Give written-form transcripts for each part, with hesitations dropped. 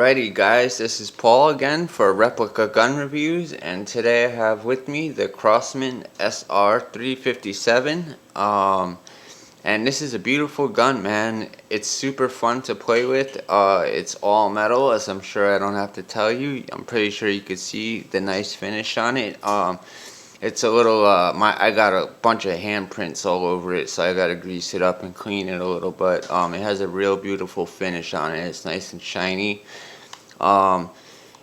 Alrighty guys, this is Paul again for Replica Gun Reviews, and today I have with me the Crosman SR.357. And this is a beautiful gun, man. It's super fun to play with. It's all metal, as I'm sure I don't have to tell you. I'm pretty sure you could see the nice finish on it. It's a little, I got a bunch of handprints all over it, so I gotta grease it up and clean it a little, but it has a real beautiful finish on it. It's nice and shiny.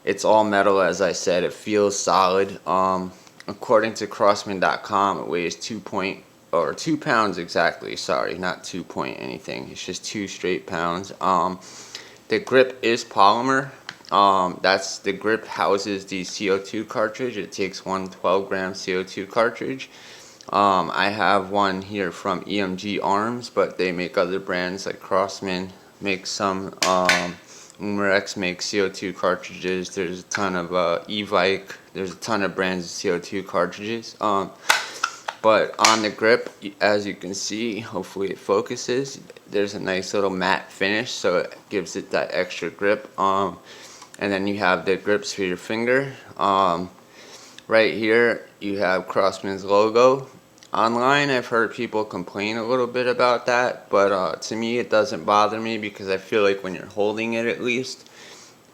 It's all metal, as I said. It feels solid. According to Crosman.com, it weighs 2 pounds exactly. Sorry, not 2 point anything. It's just 2 straight pounds. The grip is polymer. That's the grip houses the CO2 cartridge. It takes one 12-gram CO2 cartridge. I have one here from EMG Arms, but they make other brands like Crosman makes some. Umarex makes CO2 cartridges. There's a ton of Evike. There's a ton of brands of CO2 cartridges. But on the grip, as you can see, hopefully it focuses, there's a nice little matte finish, so it gives it that extra grip. And then you have the grips for your finger. Right here you have Crosman's logo. Online I've heard people complain a little bit about that, but to me it doesn't bother me, because I feel like when you're holding it, at least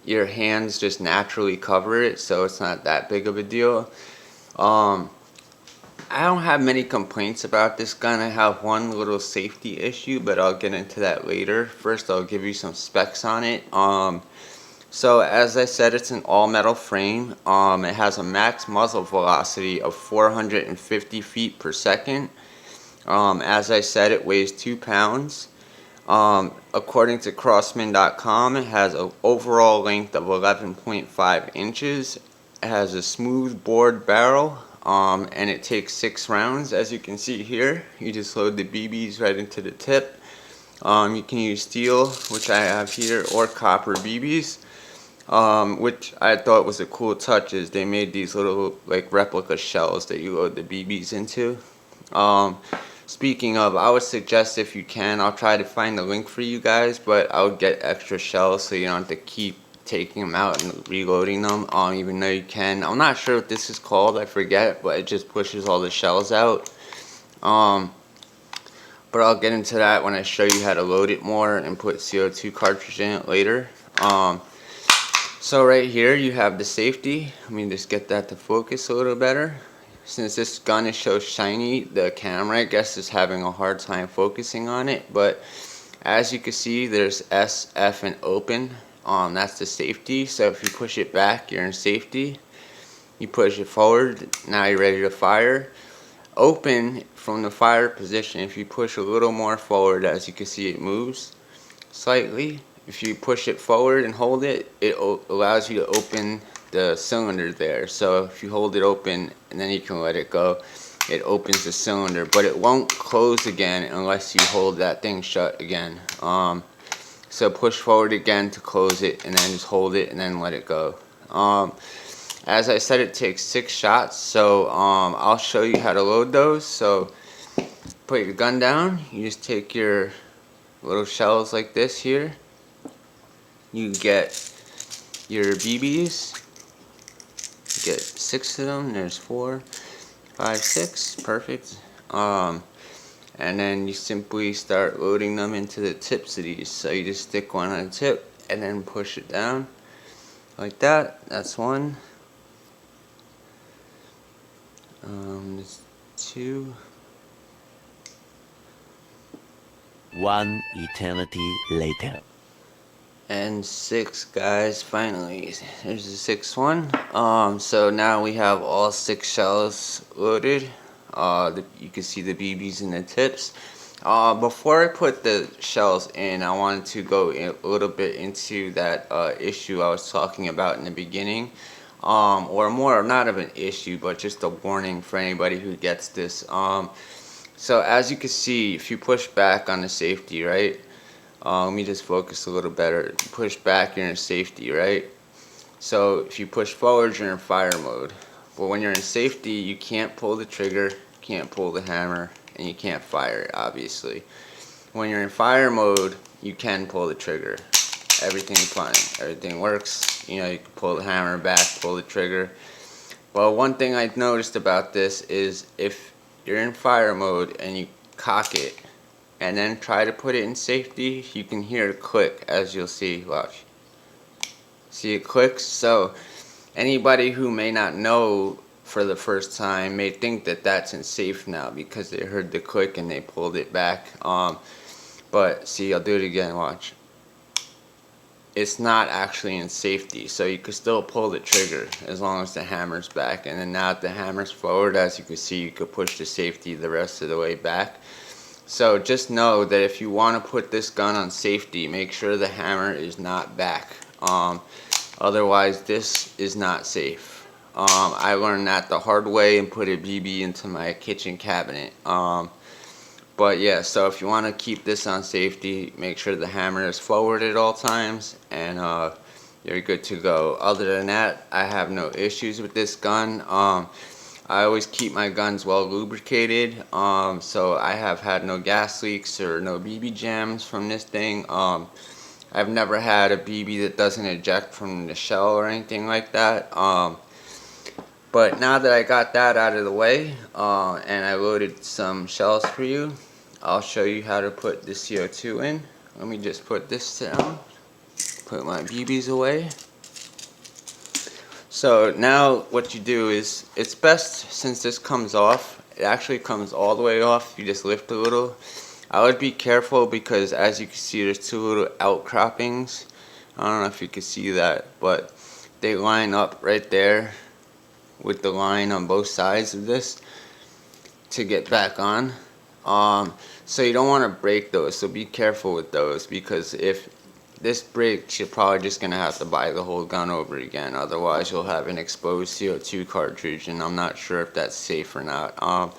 your hands just naturally cover it, so it's not that big of a deal. I don't have many complaints about this gun. I have one little safety issue, but I'll get into that later. First I'll give you some specs on it. So as I said, it's an all metal frame. It has a max muzzle velocity of 450 feet per second. As I said, it weighs 2 pounds. According to Crosman.com, it has an overall length of 11.5 inches. It has a smooth bored barrel, and it takes 6 rounds. As you can see here, you just load the BBs right into the tip. You can use steel, which I have here, or copper BBs. Which I thought was a cool touch, is they made these little like replica shells that you load the BBs into. Speaking of, I would suggest, if you can, I'll try to find the link for you guys, but I would get extra shells so you don't have to keep taking them out and reloading them, even though you can. I'm not sure what this is called, I forget, but it just pushes all the shells out. But I'll get into that when I show you how to load it more and put CO2 cartridge in it later. So right here you have the safety. Let me just get that to focus a little better. Since this gun is so shiny, the camera, I guess, is having a hard time focusing on it. But as you can see, there's S, F, and open. That's the safety. So if you push it back, you're in safety. You push it forward, now you're ready to fire. Open from the fire position. If you push a little more forward, as you can see, it moves slightly. If you push it forward and hold it, it allows you to open the cylinder there. So if you hold it open and then you can let it go, it opens the cylinder, but it won't close again unless you hold that thing shut again. So push forward again to close it, and then just hold it and then let it go. As I said, it takes 6 shots, so I'll show you how to load those. So put your gun down, you just take your little shells like this here. You get your BBs, you get 6 of them, there's 4, 5, 6, perfect. And then you simply start loading them into the tips of these. So you just stick one on the tip and then push it down like that. That's one. There's 2. One eternity later. And 6, guys, finally. There's the 6th one. So now we have all 6 shells loaded. You can see the BBs and the tips. Before I put the shells in, I wanted to go a little bit into that issue I was talking about in the beginning. Or more, not of an issue, but just a warning for anybody who gets this. So as you can see, if you push back on the safety, right? Let me just focus a little better. Push back, you're in safety, right? So if you push forward, you're in fire mode. But when you're in safety, you can't pull the trigger, can't pull the hammer, and you can't fire it, obviously. When you're in fire mode, you can pull the trigger. everything's fine. Everything works. You know, you can pull the hammer back, pull the trigger. Well, one thing I noticed about this is if you're in fire mode and you cock it and then try to put it in safety, you can hear it click, as you'll see. Watch. See, it clicks. So anybody who may not know for the first time may think that that's in safe now because they heard the click and they pulled it back. But see, I'll do it again. Watch. It's not actually in safety, so you can still pull the trigger as long as the hammer's back. And then now that the hammer's forward, as you can see, you could push the safety the rest of the way back. So just know that if you want to put this gun on safety, make sure the hammer is not back. Otherwise, this is not safe. I learned that the hard way and put a BB into my kitchen cabinet. But yeah, so if you want to keep this on safety, make sure the hammer is forward at all times, and you're good to go. Other than that, I have no issues with this gun. I always keep my guns well lubricated, so I have had no gas leaks or no BB jams from this thing. I've never had a BB that doesn't eject from the shell or anything like that. But now that I got that out of the way, and I loaded some shells for you, I'll show you how to put the CO2 in. Let me just put this down, put my BBs away. So now what you do is, it's best since this comes off, it actually comes all the way off, you just lift a little. I would be careful because as you can see there's two little outcroppings. I don't know if you can see that, but they line up right there with the line on both sides of this to get back on. So you don't want to break those, so be careful with those, because if this breaks, you're probably just going to have to buy the whole gun over again. Otherwise you'll have an exposed CO2 cartridge, and I'm not sure if that's safe or not.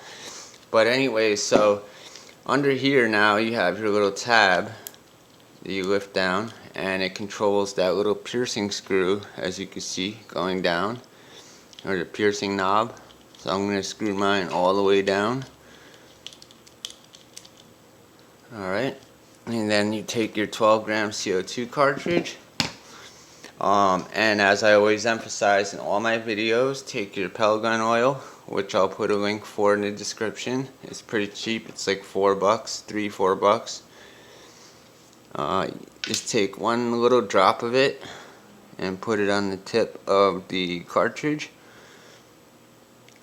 But anyway, so under here now you have your little tab that you lift down, and it controls that little piercing screw, as you can see, going down, or the piercing knob. So I'm going to screw mine all the way down. Alright, and then you take your 12-gram CO2 cartridge, and as I always emphasize in all my videos, take your PELLGUN oil, which I'll put a link for in the description. It's pretty cheap, it's like $4, $3-4 bucks. Just take one little drop of it and put it on the tip of the cartridge.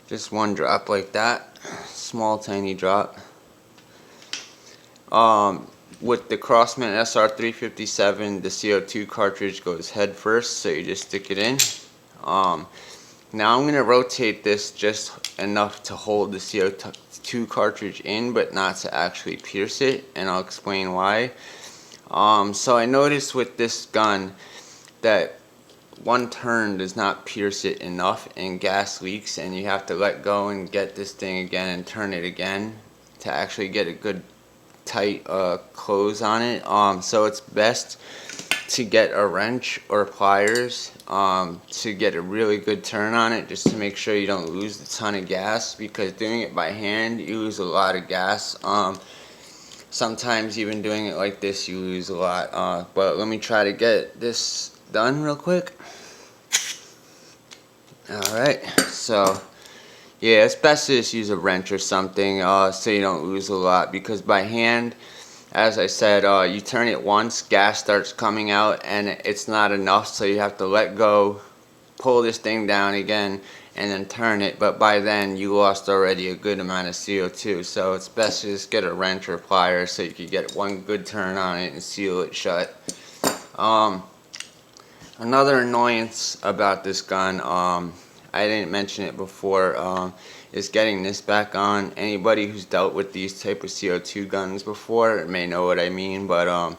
Just one drop like that, small tiny drop. With the Crosman SR.357, the CO2 cartridge goes head first, so you just stick it in. Now I'm going to rotate this just enough to hold the CO2 cartridge in, but not to actually pierce it, and I'll explain why. So I noticed with this gun that one turn does not pierce it enough and gas leaks, and you have to let go and get this thing again and turn it again to actually get a good tight close on it. So it's best to get a wrench or pliers to get a really good turn on it, just to make sure you don't lose a ton of gas, because doing it by hand you lose a lot of gas. Sometimes even doing it like this you lose a lot. But let me try to get this done real quick. Alright, so yeah, it's best to just use a wrench or something so you don't lose a lot, because by hand, as I said, you turn it once, gas starts coming out, and it's not enough, so you have to let go, pull this thing down again, and then turn it. But by then you lost already a good amount of CO2, so it's best to just get a wrench or plier so you can get one good turn on it and seal it shut. Another annoyance about this gun, I didn't mention it before, is getting this back on. Anybody who's dealt with these type of CO2 guns before may know what I mean, but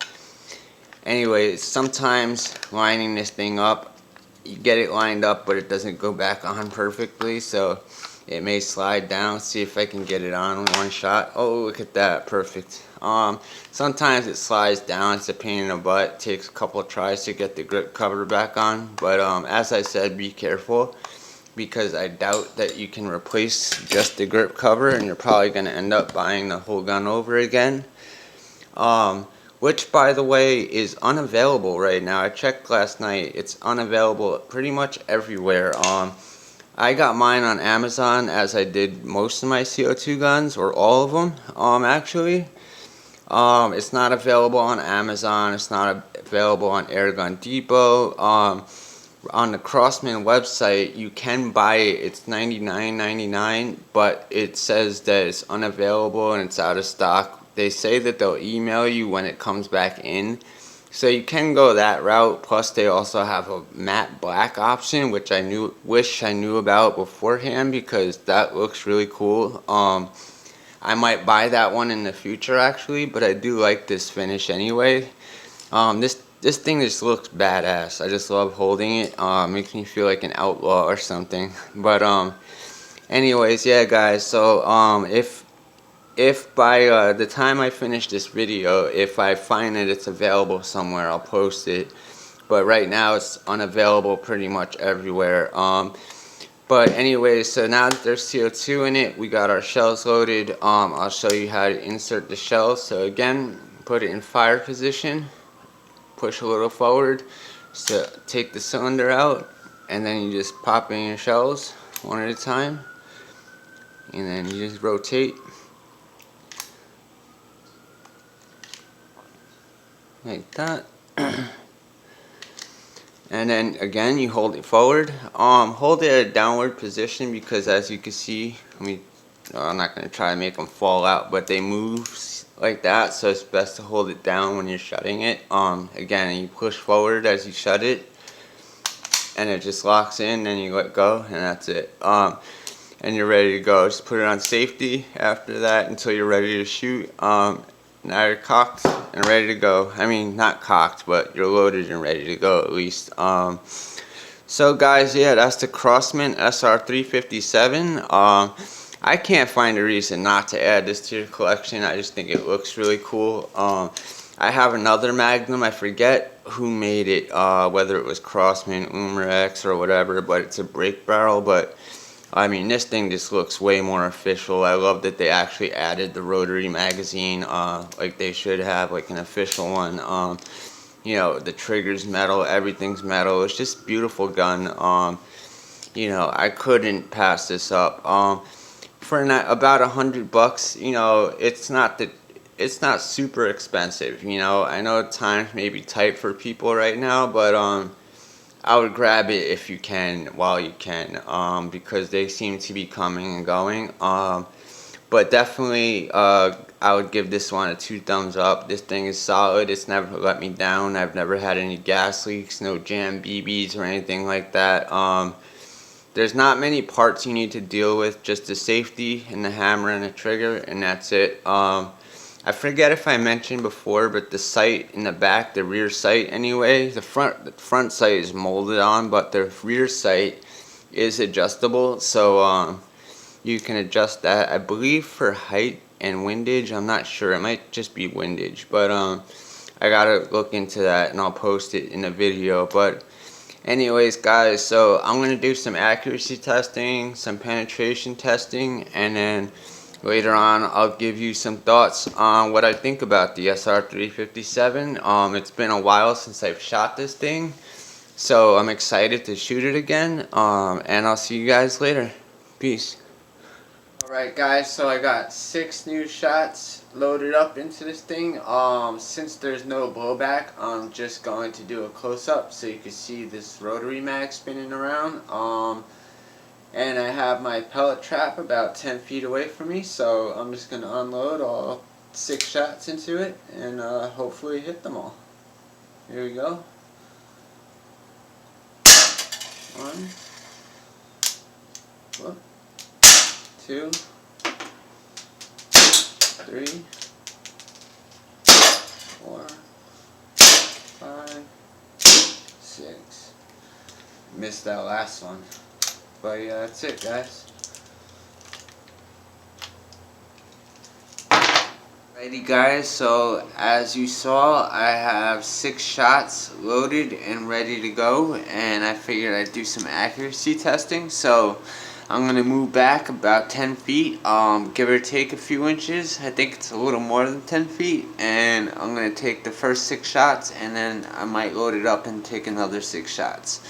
anyway, sometimes lining this thing up, you get it lined up but it doesn't go back on perfectly, so it may slide down. See if I can get it on in one shot. Oh, look at that, perfect. Sometimes it slides down, it's a pain in the butt. It takes a couple of tries to get the grip cover back on, but as I said, be careful, because I doubt that you can replace just the grip cover, and you're probably going to end up buying the whole gun over again. which by the way is unavailable right now. I checked last night. It's unavailable pretty much everywhere. I got mine on Amazon, as I did most of my CO2 guns, or all of them actually. It's not available on Amazon. It's not available on Airgun Depot. On the Crosman website, you can buy it. It's $99.99, but it says that it's unavailable and it's out of stock. They say that they'll email you when it comes back in, so you can go that route. Plus, they also have a matte black option, which wish I knew about beforehand, because that looks really cool. I might buy that one in the future actually, but I do like this finish anyway. This thing just looks badass. I just love holding it. Makes me feel like an outlaw or something. But anyways, yeah guys, so if by the time I finish this video, if I find that it's available somewhere, I'll post it. But right now it's unavailable pretty much everywhere. But anyways, so now that there's CO2 in it, we got our shells loaded. I'll show you how to insert the shells. So again, put it in fire position, push a little forward, so take the cylinder out, and then you just pop in your shells one at a time, and then you just rotate like that. And then again, you hold it forward. Hold it at a downward position, because as you can see, I'm not going to try to make them fall out, but they move like that, so it's best to hold it down when you're shutting it. Again, you push forward as you shut it, and it just locks in, and you let go, and that's it. And you're ready to go. Just put it on safety after that until you're ready to shoot. Now you're cocked and ready to go. I mean, not cocked, but you're loaded and ready to go at least. So guys, yeah, that's the Crosman SR.357. I can't find a reason not to add this to your collection. I just think it looks really cool. I have another Magnum. I forget who made it, whether it was Crosman, Umrex, or whatever, but it's a break barrel. But I mean, this thing just looks way more official. I love that they actually added the rotary magazine, like they should have, like an official one. You know, the trigger's metal, everything's metal. It's just a beautiful gun. You know, I couldn't pass this up. For about $100, you know, it's not super expensive. You know, I know times may be tight for people right now, but I would grab it if you can, while you can, because they seem to be coming and going. But definitely, I would give this one a 2 thumbs up. This thing is solid. It's never let me down. I've never had any gas leaks, no jam BBs or anything like that. There's not many parts you need to deal with, just the safety and the hammer and the trigger, and that's it. I forget if I mentioned before, but the sight in the back, the rear sight anyway, the front sight is molded on, but the rear sight is adjustable, so you can adjust that, I believe, for height and windage. I'm not sure, it might just be windage, but I gotta look into that and I'll post it in a video. But anyways guys, so I'm gonna do some accuracy testing, some penetration testing, and then later on I'll give you some thoughts on what I think about the SR.357. It's been a while since I've shot this thing, so I'm excited to shoot it again, and I'll see you guys later. Peace. Alright guys, so I got 6 new shots loaded up into this thing. Since there's no blowback, I'm just going to do a close-up so you can see this rotary mag spinning around. And I have my pellet trap about 10 feet away from me, so I'm just going to unload all 6 shots into it and hopefully hit them all. Here we go. 1, 2, 3, 4, 5, 6. Missed that last one. But yeah, that's it guys. Alrighty guys, so as you saw, I have 6 shots loaded and ready to go, and I figured I'd do some accuracy testing. So I'm gonna move back about 10 feet, give or take a few inches. I think it's a little more than 10 feet, and I'm gonna take the first 6 shots, and then I might load it up and take another 6 shots.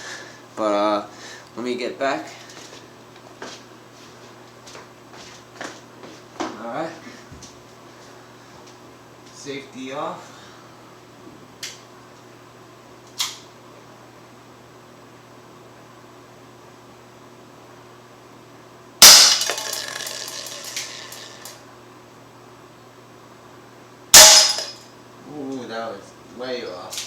But let me get back. Alright. Safety off. Ooh, that was way off.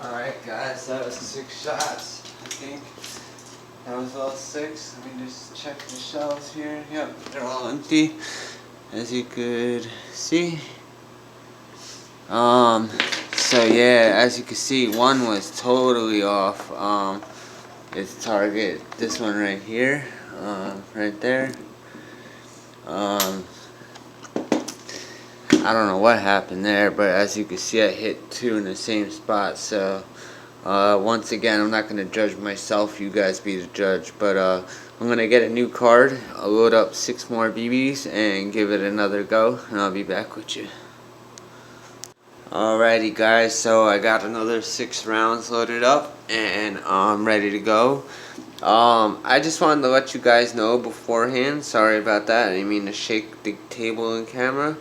Alright guys, that was 6 shots, I think. That was all 6. Let me just check the shells here. Yep, they're all empty, as you could see. So yeah, as you can see, one was totally off. Its target, this one right here, right there. I don't know what happened there, but as you can see, I hit 2 in the same spot. So once again, I'm not going to judge myself, you guys be the judge, but I'm going to get a new card, I'll load up 6 more BBs and give it another go, and I'll be back with you. Alrighty guys, so I got another 6 rounds loaded up and I'm ready to go. I just wanted to let you guys know beforehand, sorry about that, I didn't mean to shake the table and camera,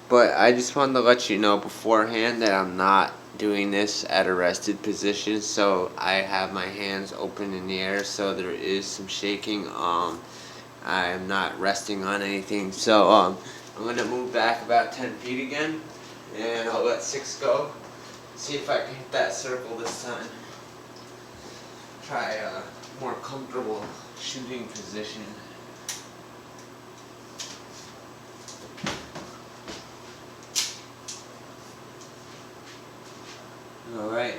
but I just wanted to let you know beforehand that I'm not doing this at a rested position, so I have my hands open in the air, so there is some shaking. I am not resting on anything, so I'm going to move back about 10 feet again, and I'll let 6 go, see if I can hit that circle this time. Try a more comfortable shooting position. Alright.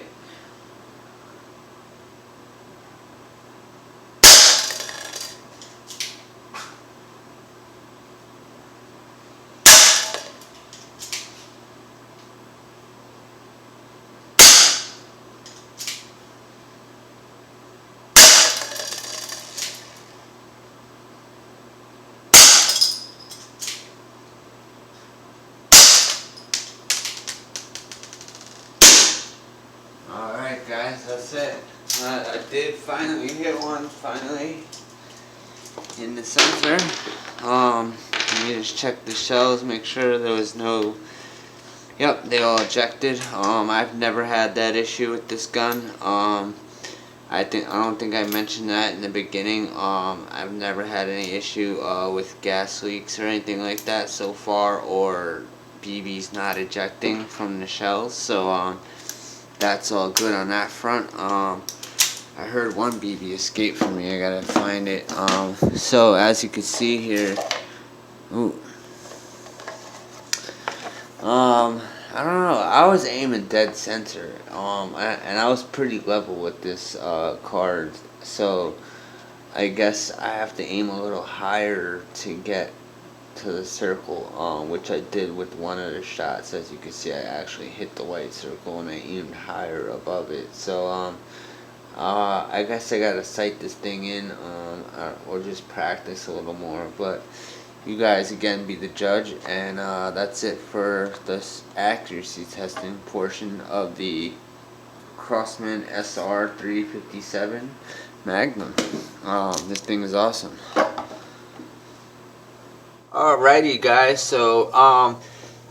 Alright guys, that's it. I did finally hit one, finally, in the center. Let me just check the shells, make sure there was no, yep, they all ejected. I've never had that issue with this gun. I don't think I mentioned that in the beginning. I've never had any issue with gas leaks or anything like that so far, or BBs not ejecting from the shells, so that's all good on that front. I heard one BB escape from me, I gotta find it. So as you can see here, ooh, I don't know, I was aiming dead center, and I was pretty level with this card, so I guess I have to aim a little higher to get to the circle, which I did with one of the shots. As you can see, I actually hit the white circle and I aimed higher above it, so I guess I gotta sight this thing in, or just practice a little more, but you guys again be the judge, and that's it for this accuracy testing portion of the Crosman SR.357 Magnum. This thing is awesome. Alrighty guys, so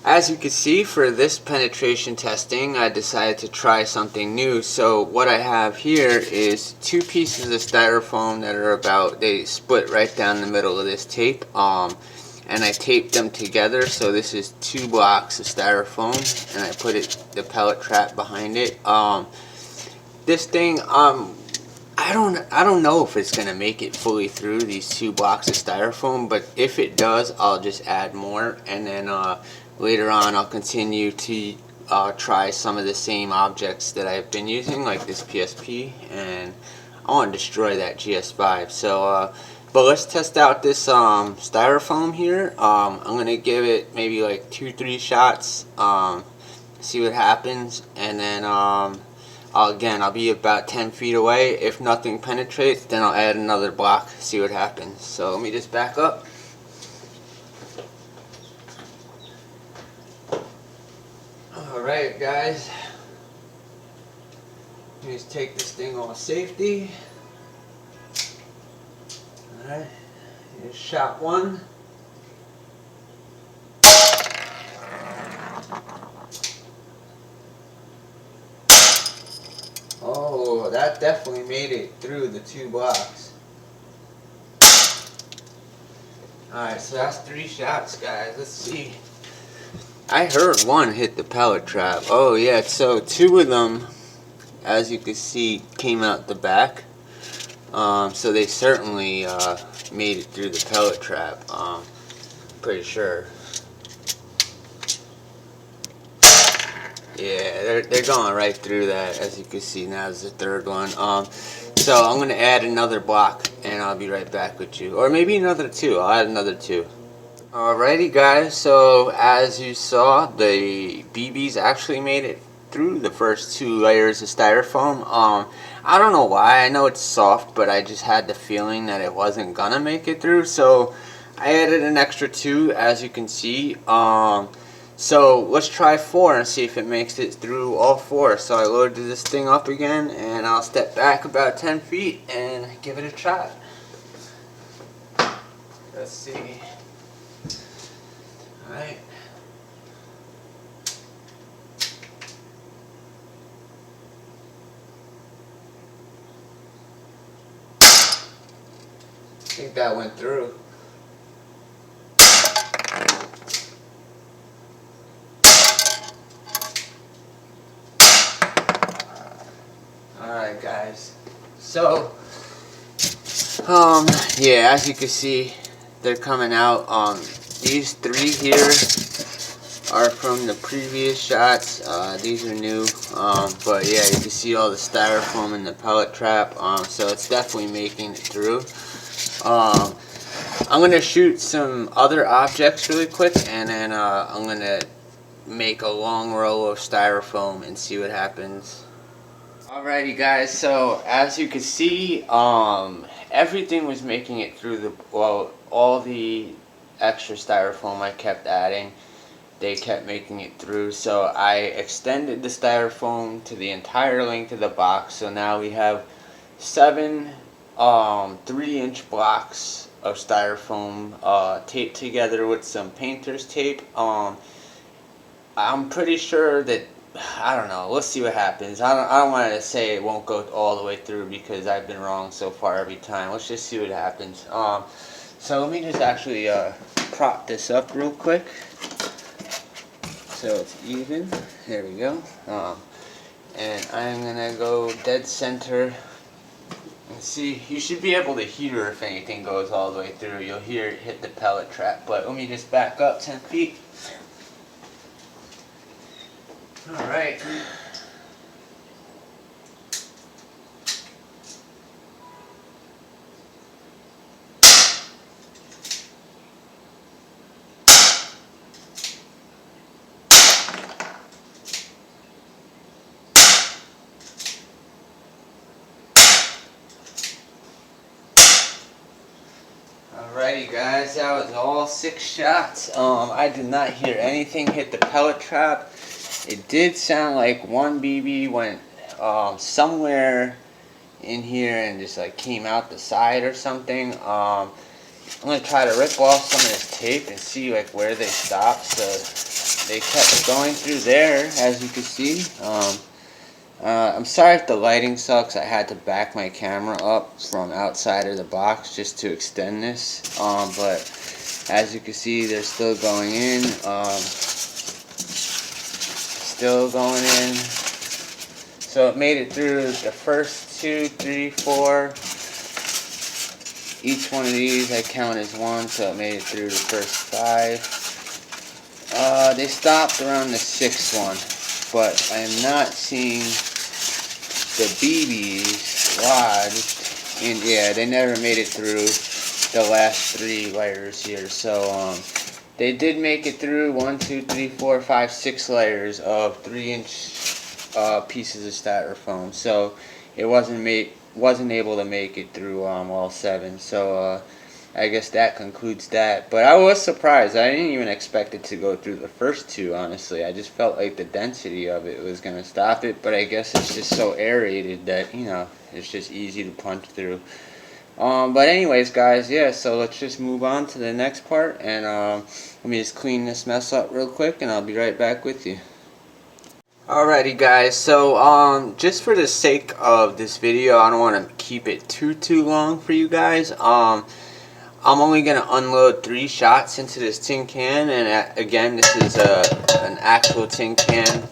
as you can see, for this penetration testing I decided to try something new. So what I have here is 2 pieces of styrofoam that are they split right down the middle of this tape, and I taped them together. So this is 2 blocks of styrofoam, and I put the pellet trap behind it. This thing, I don't know if it's gonna make it fully through these 2 blocks of styrofoam, but if it does, I'll just add more, and then later on I'll continue to try some of the same objects that I've been using, like this PSP, and I want to destroy that GS5. So, but let's test out this styrofoam here. I'm gonna give it maybe like 2-3 shots. See what happens, and then again, I'll be about 10 feet away. If nothing penetrates, then I'll add another block. See what happens. So let me just back up. Alright guys, let me just take this thing off safety. Alright, here's shot 1. Oh, that definitely made it through the 2 blocks. Alright, so that's 3 shots, guys. Let's see. I heard 1 hit the pellet trap. Oh yeah, so 2 of them, as you can see, came out the back. So they certainly made it through the pellet trap. Pretty sure. Yeah, they're going right through that, as you can see. Now is the 3rd one. So I'm gonna add another block, and I'll be right back with you, or maybe another 2. I'll add another 2. Alrighty guys, so as you saw, the BBs actually made it through the first 2 layers of styrofoam. I don't know why. I know it's soft, but I just had the feeling that it wasn't gonna make it through, so I added an extra 2, as you can see. So let's try 4 and see if it makes it through all 4. So I loaded this thing up again, and I'll step back about 10 feet and give it a try. Let's see. Alright. I think that went through. Alright guys. So yeah, as you can see, they're coming out. These 3 here are from the previous shots. These are new. But yeah, you can see all the styrofoam in the pellet trap. So it's definitely making it through. I'm gonna shoot some other objects really quick, and then I'm gonna make a long row of styrofoam and see what happens. Alrighty guys, so as you can see, everything was making it through the, well, all the extra styrofoam I kept adding, they kept making it through. So I extended the styrofoam to the entire length of the box. So now we have 7 3-inch blocks of styrofoam taped together with some painter's tape. I'm pretty sure that, I don't know, let's see what happens. I don't want to say it won't go all the way through, because I've been wrong so far every time. Let's just see what happens. So let me just actually prop this up real quick so it's even. There we go. And I'm gonna go dead center. And see, you should be able to hear if anything goes all the way through. You'll hear it hit the pellet trap. But let me just back up 10 feet. Alright. Alrighty guys, that was all 6 shots. I did not hear anything hit the pellet trap. It did sound like one BB went somewhere in here and just like came out the side or something. I'm gonna try to rip off some of this tape and see like where they stopped. So they kept going through there, as you can see. I'm sorry if the lighting sucks. I had to back my camera up from outside of the box just to extend this. But as you can see, they're still going in. Still going in. So it made it through the first 2, 3, 4. Each one of these I count as 1, so it made it through the first 5. They stopped around the 6th one, but I am not seeing the BBs. Wow, just And yeah, they never made it through the last 3 layers here. So they did make it through 1, 2, 3, 4, 5, 6 layers of 3-inch pieces of styrofoam. So it wasn't able to make it through all 7. So I guess that concludes that. But I was surprised. I didn't even expect it to go through the first 2, honestly. I just felt like the density of it was going to stop it. But I guess it's just so aerated that, you know, it's just easy to punch through. But anyways, guys, yeah, so let's just move on to the next part. And let me just clean this mess up real quick, and I'll be right back with you. Alrighty guys, so just for the sake of this video, I don't want to keep it too long for you guys. I'm only going to unload 3 shots into this tin can, and again, this is an actual tin can.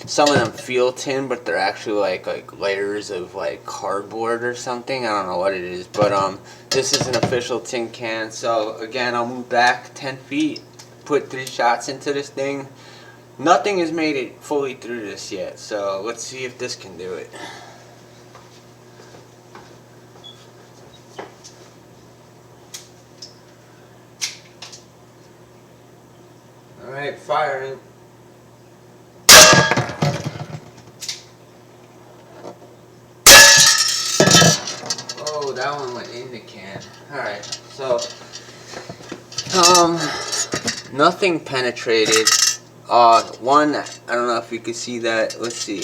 Some of them feel tin, but they're actually like layers of like cardboard or something. I don't know what it is, but this is an official tin can. So again, I'll move back 10 feet, put 3 shots into this thing. Nothing has made it fully through this yet, so let's see if this can do it. Alright, firing. Oh, that one went in the can. Alright, so nothing penetrated. One, I don't know if you can see that. Let's see.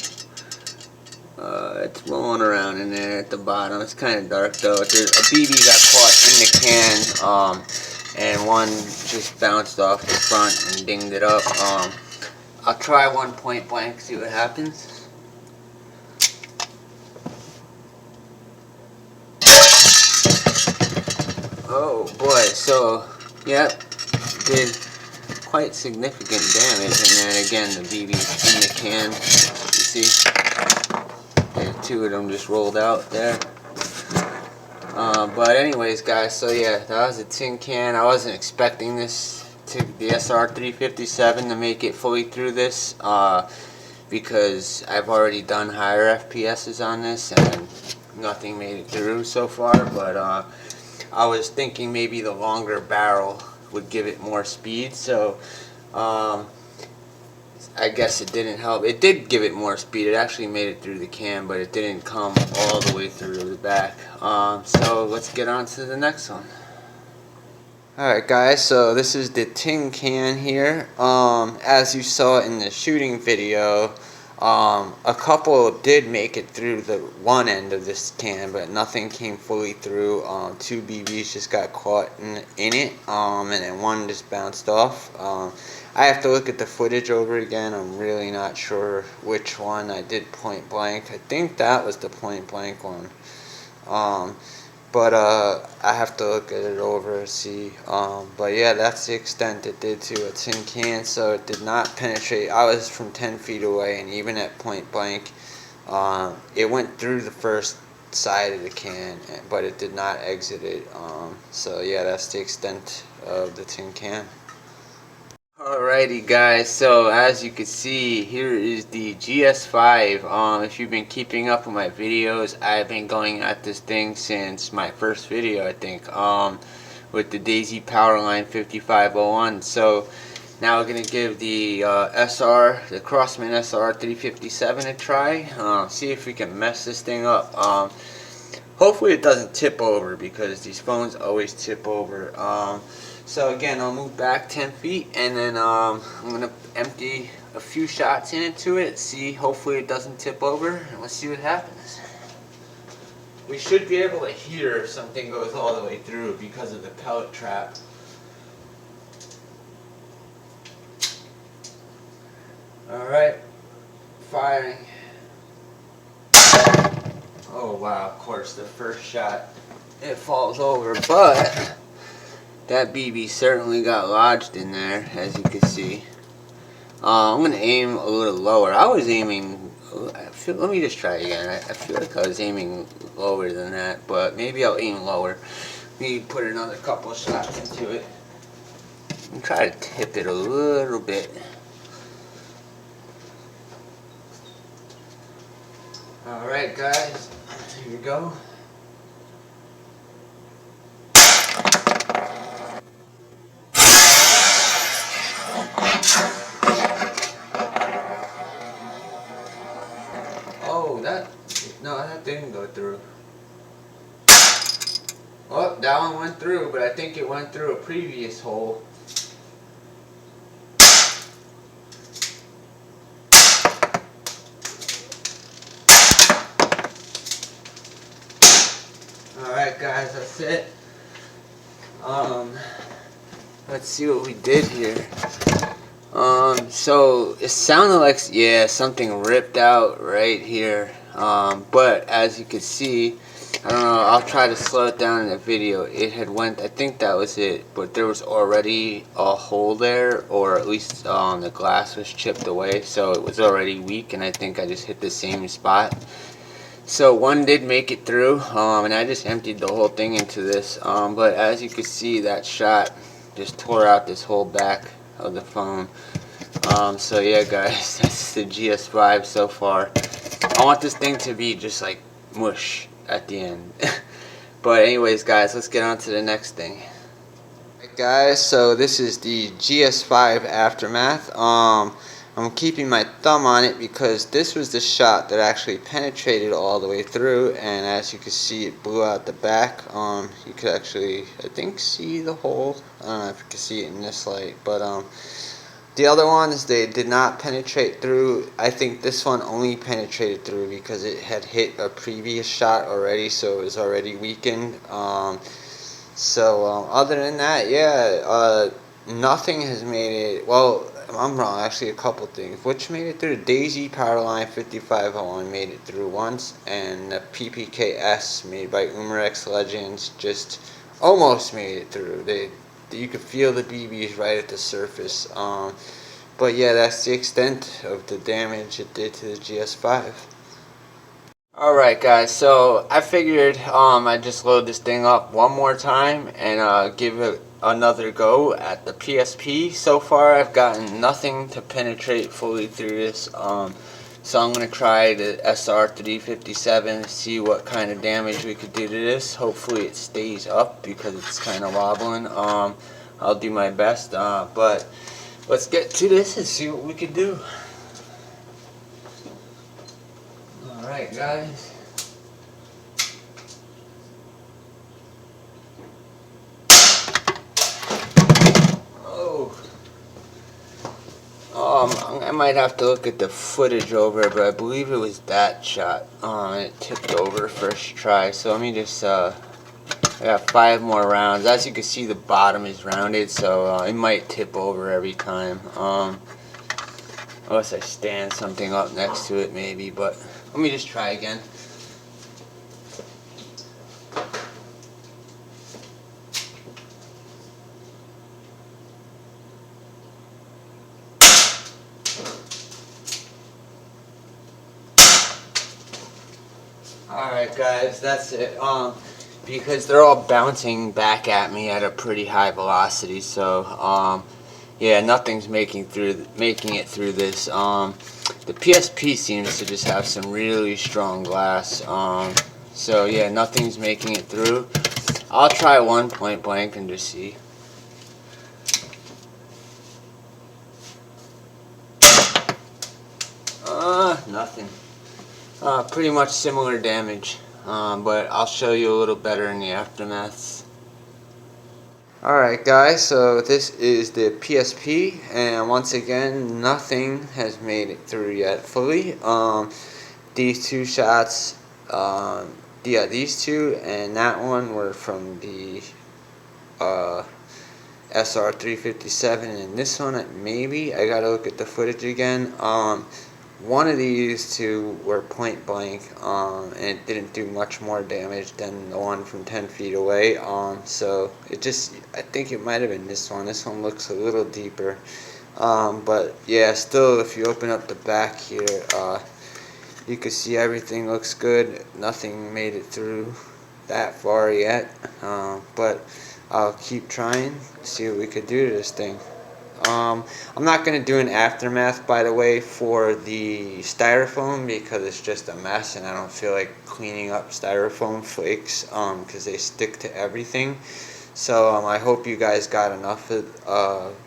It's rolling around in there at the bottom. It's kind of dark though. There's a BB got caught in the can, and one just bounced off the front and dinged it up. I'll try one point blank, see what happens. Oh boy, so yep, did quite significant damage, and then again the BB's in the can. You see, and 2 of them just rolled out there. But anyways, guys, so yeah, that was a tin can. I wasn't expecting this the SR.357 to make it fully through this, because I've already done higher FPSs on this and nothing made it through so far. But I was thinking maybe the longer barrel would give it more speed, so I guess it didn't help. It did give it more speed. It actually made it through the can, but it didn't come all the way through the back. So let's get on to the next one. Alright guys, so this is the tin can here. As you saw in the shooting video, a couple did make it through the one end of this can, but nothing came fully through. 2 BBs just got caught in it, and then one just bounced off. I have to look at the footage over again. I'm really not sure which one I did point blank. I think that was the point blank one. But I have to look at it over and see. But yeah, that's the extent it did to a tin can. So it did not penetrate. I was from 10 feet away, and even at point blank, it went through the first side of the can, but it did not exit it. So yeah, that's the extent of the tin can. Alrighty guys, so as you can see, here is the GS5. If you've been keeping up with my videos, I've been going at this thing since my first video, I think, with the Daisy Powerline 5501. So now we're going to give the the Crosman SR.357 a try, see if we can mess this thing up. Hopefully it doesn't tip over, because these phones always tip over. So again, I'll move back 10 feet, and then I'm going to empty a few shots into it, see, hopefully it doesn't tip over, and let's see what happens. We should be able to hear if something goes all the way through because of the pellet trap. Alright, firing. Oh wow, of course, the first shot, it falls over, but that BB certainly got lodged in there, as you can see. I'm going to aim a little lower. I was aiming, let me just try again. I feel like I was aiming lower than that, but maybe I'll aim lower. Maybe put another couple of shots into it. And try to tip it a little bit. Alright guys, here we go. no, that didn't go through. Oh, that one went through, but I think it went through a previous hole. Alright guys, that's it. Let's see what we did here. So it sounded like, yeah, something ripped out right here. But as you can see, I don't know, I'll try to slow it down in the video. It had went, I think that was it, but there was already a hole there, or at least the glass was chipped away, so it was already weak, and I think I just hit the same spot. So one did make it through, and I just emptied the whole thing into this, but as you can see, that shot just tore out this whole back of the phone. So yeah guys, that's the GS5 so far. I want this thing to be just like mush at the end. But anyways guys, let's get on to the next thing. Alright guys, so this is the GS5 aftermath. I'm keeping my thumb on it because this was the shot that actually penetrated all the way through, and as you can see, it blew out the back. You could actually, I think, see the hole. I don't know if you can see it in this light, but the other ones, they did not penetrate through. I think this one only penetrated through because it had hit a previous shot already, so it was already weakened. Other than that, yeah, nothing has made it. Well, I'm wrong, actually a couple things. Which made it through? Daisy Powerline 5501 made it through once, and the PPKS made by Umarex Legends just almost made it through. You could feel the BBs right at the surface. But yeah, that's the extent of the damage it did to the GS5. Alright guys, so I figured I'd just load this thing up one more time and give it another go at the PSP. So far I've gotten nothing to penetrate fully through this, so I'm going to try the SR.357, see what kind of damage we could do to this. Hopefully it stays up because it's kind of wobbling. I'll do my best, but let's get to this and see what we can do. Alright guys. I might have to look at the footage over, but I believe it was that shot. It tipped over first try, so let me just, I got 5 more rounds. As you can see, the bottom is rounded, so it might tip over every time. Unless I stand something up next to it maybe, but let me just try again. Alright guys, that's it. Because they're all bouncing back at me at a pretty high velocity, so yeah, nothing's making it through this. The PSP seems to just have some really strong glass. So yeah, nothing's making it through. I'll try one point blank and just see. Nothing. Pretty much similar damage, but I'll show you a little better in the aftermaths. Alright guys, so this is the PSP, and once again, nothing has made it through yet fully. These two shots, yeah, these two and that one were from the SR.357, and this one, maybe, I gotta look at the footage again. One of these two were point blank, and it didn't do much more damage than the one from 10 feet away. So it just, I think it might have been this one. This one looks a little deeper. But yeah, still, if you open up the back here, you can see everything looks good. Nothing made it through that far yet. But I'll keep trying, see what we could do to this thing. I'm not going to do an aftermath, by the way, for the styrofoam because it's just a mess and I don't feel like cleaning up styrofoam flakes because they stick to everything. So I hope you guys got enough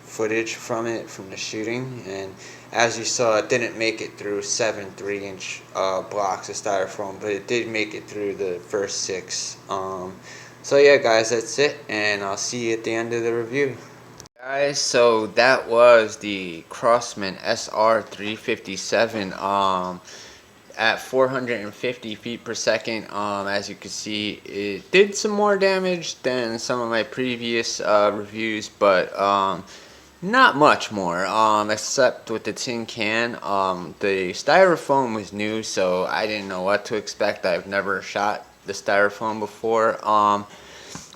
footage from it, from the shooting. And as you saw, it didn't make it through 7 3-inch blocks of styrofoam, but it did make it through the first 6. So yeah, guys, that's it, and I'll see you at the end of the review. Guys, so that was the Crosman SR.357 at 450 feet per second. As you can see, it did some more damage than some of my previous reviews, but not much more, except with the tin can. The styrofoam was new, so I didn't know what to expect. I've never shot the styrofoam before.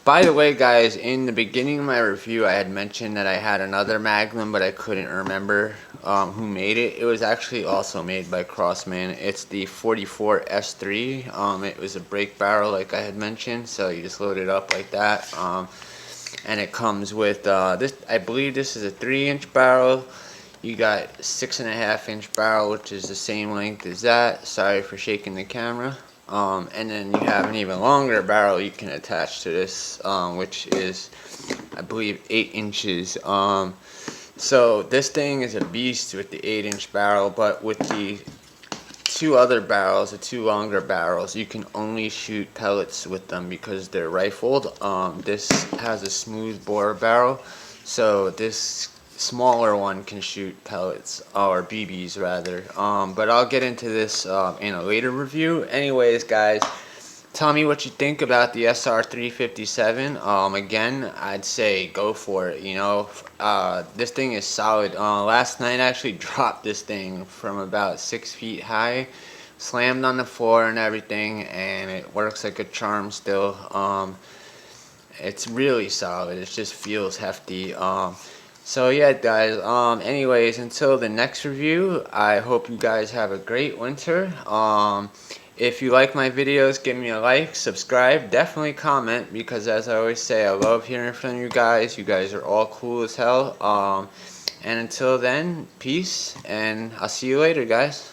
By the way, guys, in the beginning of my review, I had mentioned that I had another Magnum, but I couldn't remember who made it. It was actually also made by Crosman. It's the 44 S3. It was a break barrel, like I had mentioned, so you just load it up like that. And it comes with this. I believe this is a 3-inch barrel. You got 6.5-inch barrel, which is the same length as that. Sorry for shaking the camera. And then you have an even longer barrel you can attach to this, which is, I believe, 8 inches. So this thing is a beast with the 8-inch barrel, but with the 2 other barrels, the 2 longer barrels, you can only shoot pellets with them because they're rifled. This has a smooth bore barrel, so this smaller one can shoot pellets, or BBs rather. But I'll get into this in a later review. Anyways, guys, tell me what you think about the SR.357. Again, I'd say go for it. You know, this thing is solid. Last night I actually dropped this thing from about 6 feet high, slammed on the floor and everything, and it works like a charm still. It's really solid. It just feels hefty. So yeah, guys, anyways, until the next review, I hope you guys have a great winter. If you like my videos, give me a like, subscribe, definitely comment, because as I always say, I love hearing from you guys. You guys are all cool as hell. And until then, peace, and I'll see you later, guys.